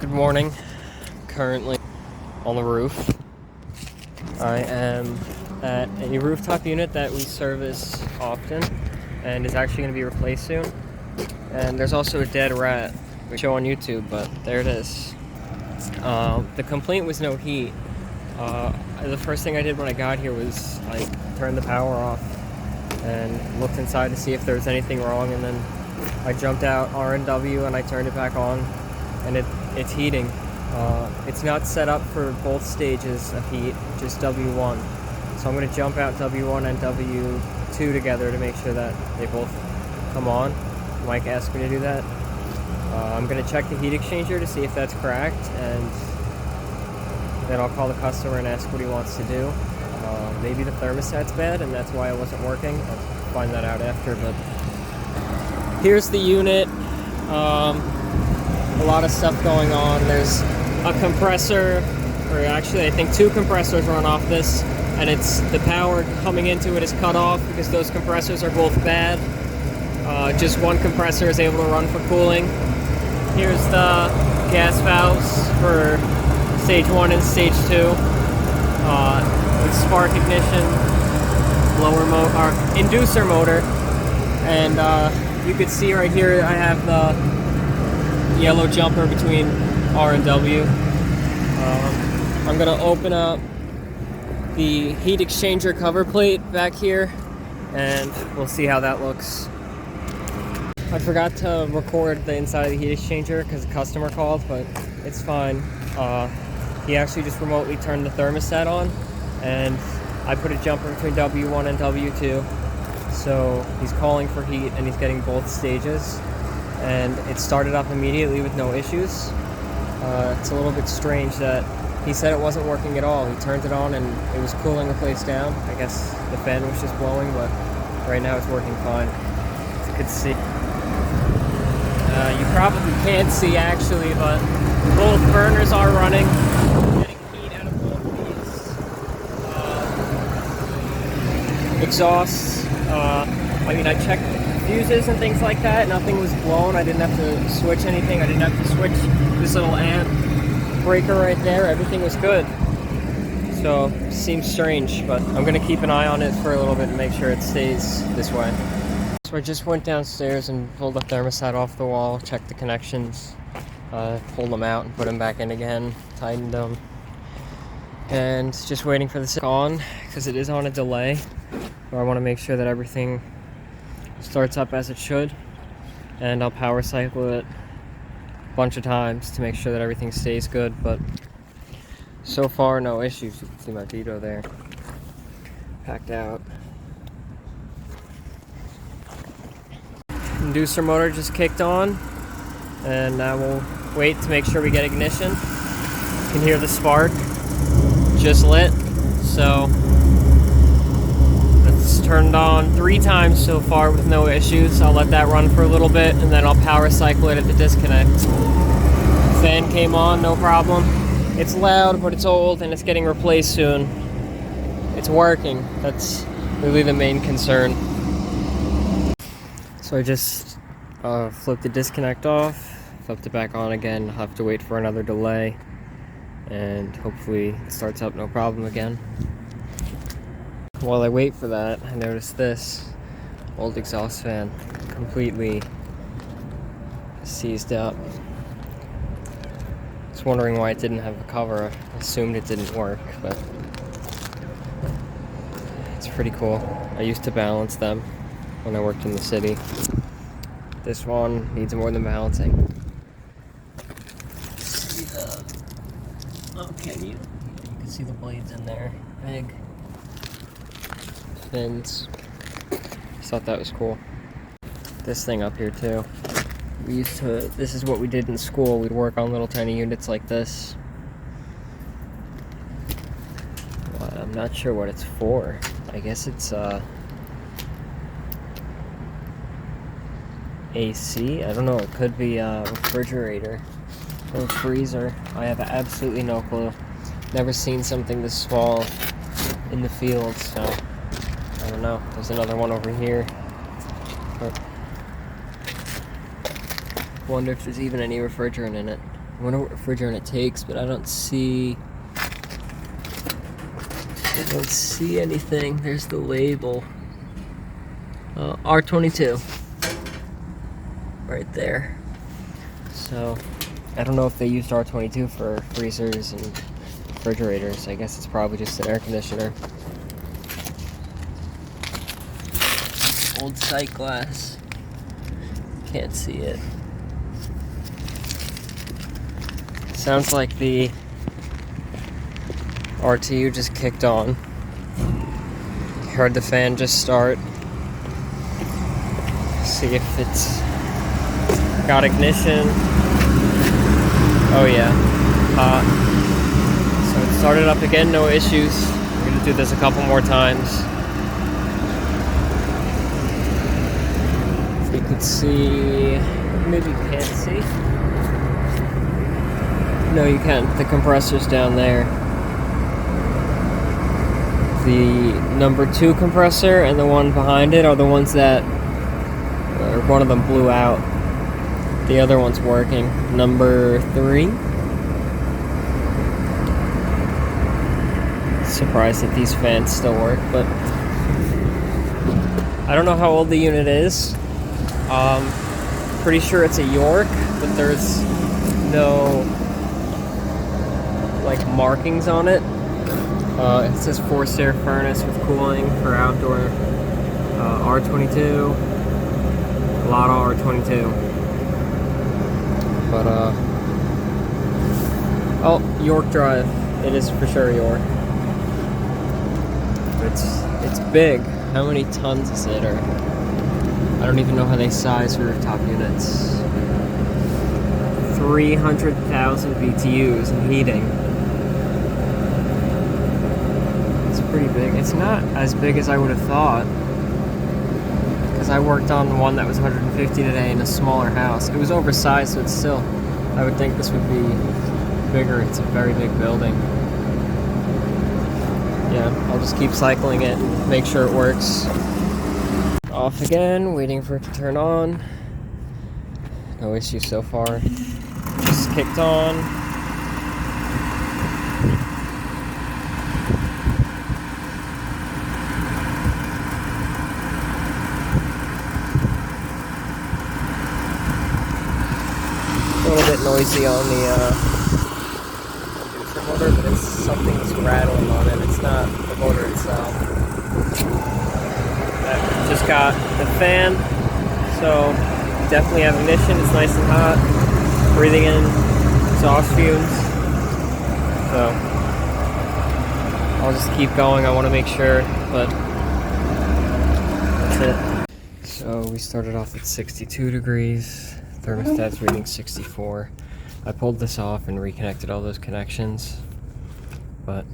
Good morning. Currently on the roof. I am at a rooftop unit that we service often and is actually going to be replaced soon. And there's also a dead rat we show on YouTube, but there it is. The complaint was no heat. The first thing I did when I got here was I turned the power off and looked inside to see if there was anything wrong, and then I jumped out R&W and I turned it back on, and it's heating. It's not set up for both stages of heat, just W1. So I'm going to jump out W1 and W2 together to make sure that they both come on. Mike asked me to do that. I'm going to check the heat exchanger to see if that's cracked, and then I'll call the customer and ask what he wants to do. Maybe the thermostat's bad and that's why it wasn't working. I'll find that out after, but here's the unit. A lot of stuff going on. There's a compressor, or actually I think two compressors run off this, and it's the power coming into it is cut off because those compressors are both bad. Just one compressor is able to run for cooling. Here's the gas valves for stage 1 and stage 2. With spark ignition, inducer motor, and you can see right here I have the yellow jumper between R and W. I'm going to open up the heat exchanger cover plate back here and we'll see how that looks. I forgot to record the inside of the heat exchanger because the customer called, but it's fine. He actually just remotely turned the thermostat on, and I put a jumper between W1 and W2, so he's calling for heat and he's getting both stages, and it started up immediately with no issues. It's a little bit strange that he said it wasn't working at all. He turned it on and it was cooling the place down. I guess the fan was just blowing, but right now it's working fine, as you can see. You probably can't see actually, but both burners are running. Getting heat out of both these exhausts. I mean, I checked fuses and things like that. Nothing was blown. I didn't have to switch anything. I didn't have to switch this little amp breaker right there. Everything was good. So, seems strange, but I'm going to keep an eye on it for a little bit and make sure it stays this way. So I just went downstairs and pulled the thermostat off the wall, checked the connections, pulled them out and put them back in again, tightened them, and just waiting for this on because it is on a delay. So I want to make sure that everything starts up as it should, and I'll power cycle it a bunch of times to make sure that everything stays good, but so far no issues. You can see my Vito there, packed out. Inducer motor just kicked on, and now we'll wait to make sure we get ignition. You can hear the spark just lit, so it's turned on 3 times so far with no issues. I'll let that run for a little bit and then I'll power cycle it at the disconnect. Fan came on, no problem. It's loud, but it's old and it's getting replaced soon. It's working. That's really the main concern. So I just flipped the disconnect off, flipped it back on again. I'll have to wait for another delay, and hopefully it starts up no problem again. While I wait for that, I noticed this old exhaust fan completely seized up. I was wondering why it didn't have a cover. I assumed it didn't work, but it's pretty cool. I used to balance them when I worked in the city. This one needs more than balancing. Okay, you can see the blades in there. Big fins. Just thought that was cool. This thing up here too. This is what we did in school. We'd work on little tiny units like this. Well, I'm not sure what it's for. I guess it's AC? I don't know, it could be a refrigerator or a freezer. I have absolutely no clue. Never seen something this small in the field, so I don't know. There's another one over here. But wonder if there's even any refrigerant in it. I wonder what refrigerant it takes, but I don't see anything. There's the label. R22. Right there. So, I don't know if they used R22 for freezers and refrigerators. I guess it's probably just an air conditioner. Old sight glass. Can't see it. Sounds like the RTU just kicked on. Heard the fan just start. See if it's got ignition. Oh yeah, hot. So it started up again, no issues. We're gonna do this a couple more times. If you could see, maybe you can't see. No, you can. The compressor's down there. The number 2 compressor and the one behind it are the ones that, or one of them blew out. The other one's working. Number 3. Surprised that these fans still work, but I don't know how old the unit is. Pretty sure it's a York, but there's no like markings on it. It says forced air furnace with cooling for outdoor. R22. A lot of R22. But oh, York Drive. It is for sure York. It's big. How many tons is it? Or I don't even know how they size rooftop units. 300,000 BTUs in heating. It's pretty big. It's not as big as I would have thought, because I worked on one that was 150 today in a smaller house. It was oversized, so it's still, I would think this would be bigger. It's a very big building. Yeah, I'll just keep cycling it and make sure it works. Off again, waiting for it to turn on. No issues so far. Just kicked on. A little bit noisy on the inducer motor, but it's something's rattling on it. It's not the motor itself. Just got the fan, so definitely have ignition. It's nice and hot. Breathing in exhaust fumes. So I'll just keep going. I want to make sure, but that's it. So we started off at 62 degrees. Thermostat's reading 64. I pulled this off and reconnected all those connections, but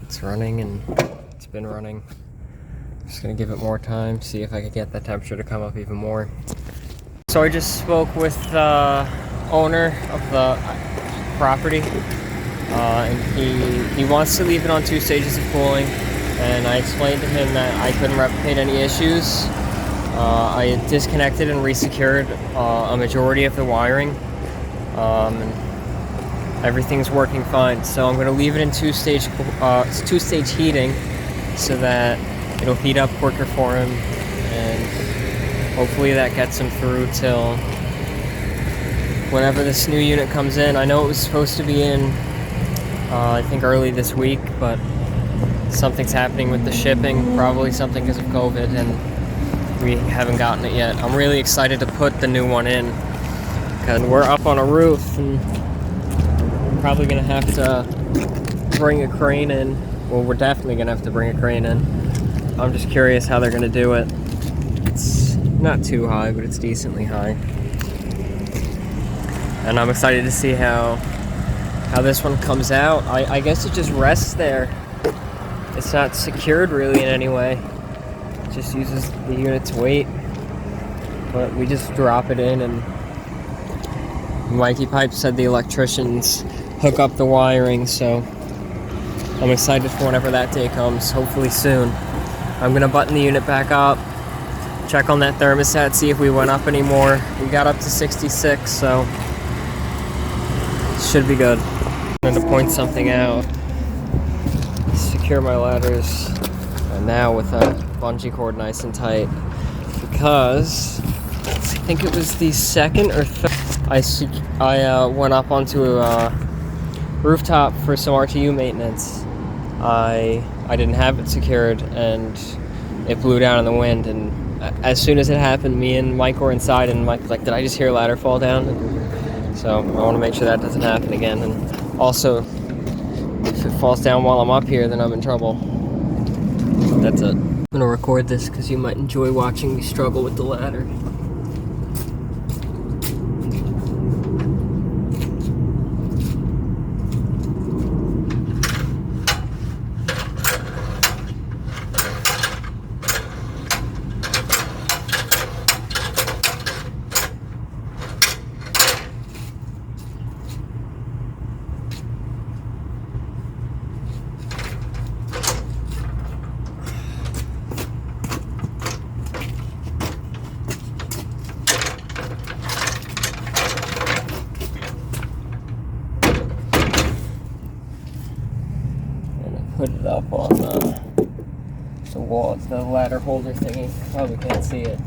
it's running and it's been running. Just gonna give it more time, see if I can get that temperature to come up even more. So I just spoke with the owner of the property, and he wants to leave it on 2 stages of cooling, and I explained to him that I couldn't replicate any issues. I disconnected and resecured a majority of the wiring, and everything's working fine. So I'm gonna leave it in two-stage heating so that it'll heat up quicker for him, and hopefully that gets him through till whenever this new unit comes in. I know it was supposed to be in, I think early this week, but something's happening with the shipping, probably something because of COVID, and we haven't gotten it yet. I'm really excited to put the new one in, because we're up on a roof, and I'm probably going to have to bring a crane in. Well, we're definitely going to have to bring a crane in. I'm just curious how they're going to do it. It's not too high, but it's decently high. And I'm excited to see how this one comes out. I guess it just rests there. It's not secured really in any way. It just uses the unit's weight. But we just drop it in, and Mikey Pipe said the electricians hook up the wiring, so I'm excited for whenever that day comes, hopefully soon. I'm gonna button the unit back up, check on that thermostat, see if we went up anymore. We got up to 66, so should be good. I'm going to point something out. Secure my ladders now with a bungee cord nice and tight, because I think it was the second or third I went up onto a rooftop for some RTU maintenance. I didn't have it secured and it blew down in the wind, and as soon as it happened, me and Mike were inside, and Mike was like, did I just hear a ladder fall down? So I want to make sure that doesn't happen again. And also, if it falls down while I'm up here, then I'm in trouble. That's it. I'm gonna record this because you might enjoy watching me struggle with the ladder. Put it up on the wall, the ladder holder thingy. Probably can't see it.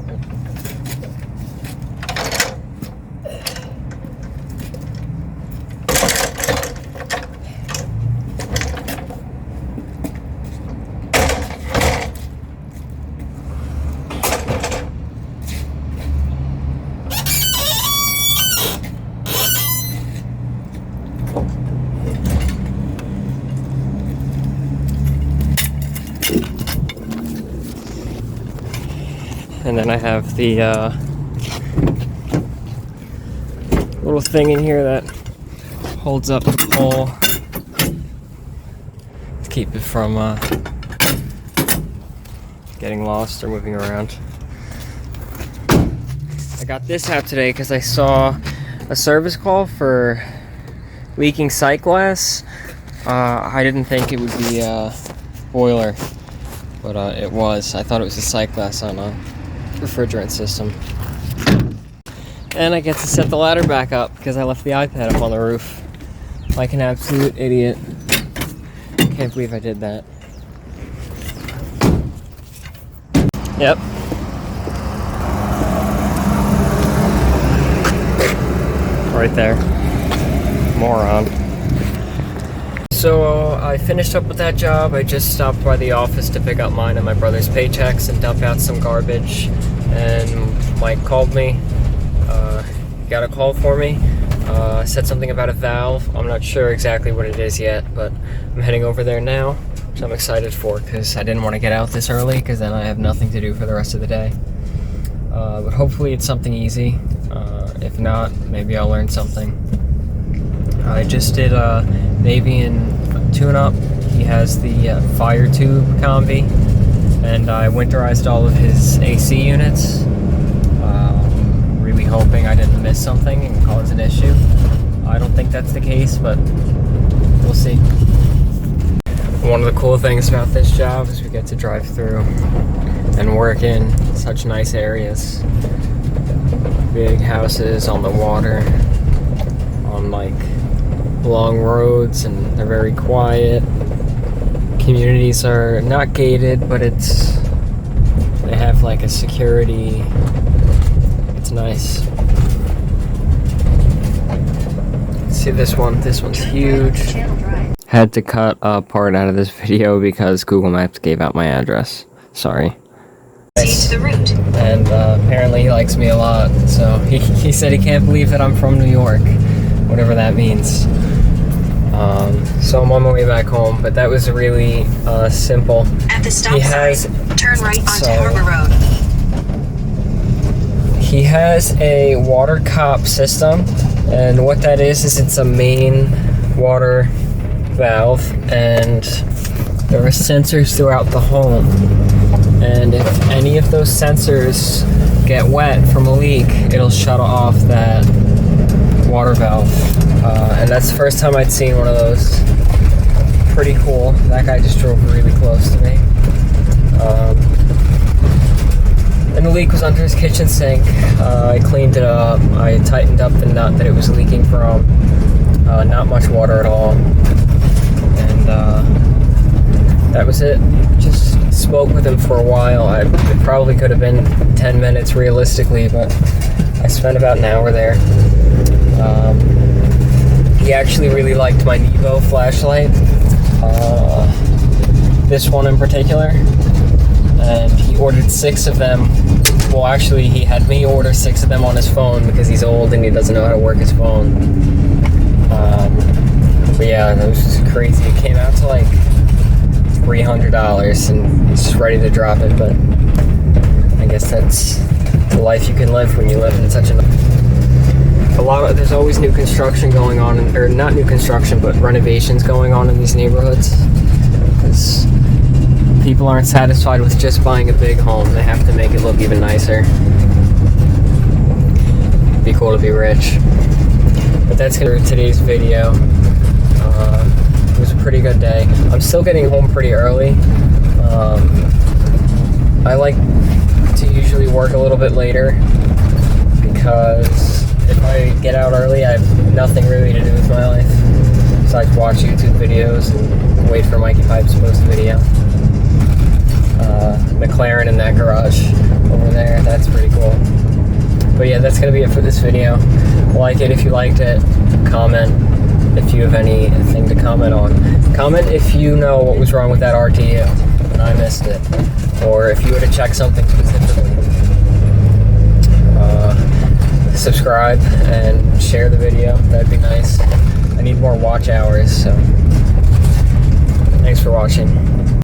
And then I have the little thing in here that holds up the pole to keep it from getting lost or moving around. I got this out today because I saw a service call for leaking sight glass. I didn't think it would be a boiler, but it was. I thought it was a sight glass on a refrigerant system. And I get to set the ladder back up because I left the iPad up on the roof like an absolute idiot. Can't believe I did that. Yep. Right there. Moron. So I finished up with that job. I just stopped by the office to pick up mine and my brother's paychecks and dump out some garbage. And Mike called me, got a call for me, said something about a valve. I'm not sure exactly what it is yet, but I'm heading over there now, which I'm excited for because I didn't want to get out this early because then I have nothing to do for the rest of the day. But hopefully it's something easy. If not, maybe I'll learn something. I just did a Navian tune-up. He has the fire tube combi, and I winterized all of his AC units. Really hoping I didn't miss something and cause an issue. I don't think that's the case, but we'll see. One of the cool things about this job is we get to drive through and work in such nice areas. Big houses on the water, on like long roads, and they're very quiet. Communities are not gated, but they have like a security. It's nice. See this one? This one's huge. Had to cut a part out of this video because Google Maps gave out my address. Sorry. To the route. And apparently he likes me a lot, so he said he can't believe that I'm from New York, whatever that means. So I'm on my way back home, but that was really simple. At the stop sign, turn right onto Harbor Road. He has a water cop system, and what that is it's a main water valve, and there are sensors throughout the home. And if any of those sensors get wet from a leak, it'll shut off that water valve. And that's the first time I'd seen one of those. Pretty cool. That guy just drove really close to me. And the leak was under his kitchen sink. I cleaned it up. I tightened up the nut that it was leaking from. Not much water at all. And that was it. Just spoke with him for a while. It probably could have been 10 minutes realistically, but I spent about an hour there. He actually really liked my Nevo flashlight, this one in particular, and he ordered 6 of them. Well, actually, he had me order 6 of them on his phone because he's old and he doesn't know how to work his phone. But yeah, that was just crazy. It came out to like $300 and he's just ready to drop it, but I guess that's the life you can live when you live in such there's always new construction going on, or not new construction, but renovations going on in these neighborhoods, because people aren't satisfied with just buying a big home. They have to make it look even nicer. It'd be cool to be rich. But that's gonna be today's video. It was a pretty good day. I'm still getting home pretty early. I like to usually work a little bit later, because if I get out early, I have nothing really to do with my life besides watch YouTube videos and wait for Mikey Pipe to post a video. McLaren in that garage over there, that's pretty cool. But yeah, that's gonna be it for this video. Like it if you liked it. Comment if you have anything to comment on. Comment if you know what was wrong with that RTU and I missed it, or if you were to check something specifically. Subscribe and share the video. That'd be nice. I need more watch hours, so thanks for watching.